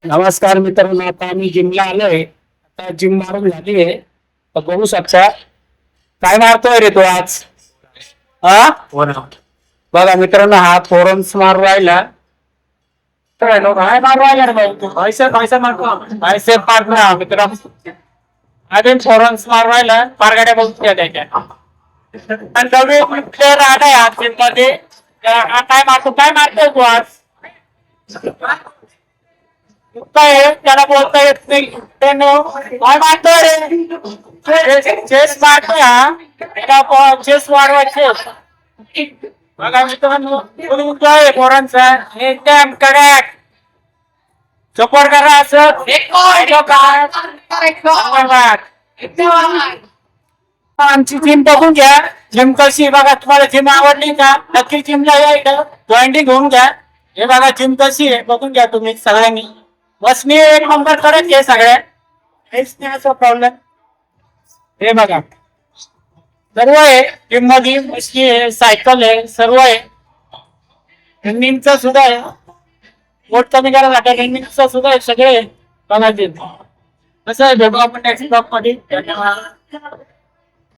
नमस्कार मित्रांनो, आता आम्ही जिमला आलोय. आता जिम मारून झाली आहे. तर बघू शकता काय मारतोय रे तो आज. हा बघा मित्रांनो, हा फोरम्स मारू राहिला. काय मारू राहिला रे भाऊ तू? पैसे मारतो, पैसे मारतो मित्रांनो. अजून फोरम्स मारू राहिला, पारगाड्या बघूया त्याच्या. आणि नवीन प्लेअर आलाय आज जिम मध्ये. काय मारतो, काय मारतोय तू आज? काय त्याला बोलता येत नाही. काय मारतोय रे? चेस मारतोय हा. त्याला चेस वाढवायचे. बघा मित्रांनो, काय पोरांचा एकदम कडक सपोर्ट करा असं. आमची जिम बघून घ्या. जिम कशी बघा, तुम्हाला जिम आवडली का? नक्की जिमला या, इथं जॉईनिंग होऊन घ्या. हे बघा जिम कशी आहे बघून घ्या तुम्ही सगळ्यांनी. बसनी एक नंबर करत आहे सगळ्या. काहीच नाही असं प्रॉब्लेम. हे बघा सर्व आहे जिम मध्ये. मशीन आहे, सायकल आहे, सर्व आहे. रनिंगचं सुद्धा आहे. पोट कमी करायला रनिंगचं सुद्धा आहे, सगळे बघा जिम कसं आहे. भेटू आपण नेक्स्ट ब्लॉग मध्ये. धन्यवाद.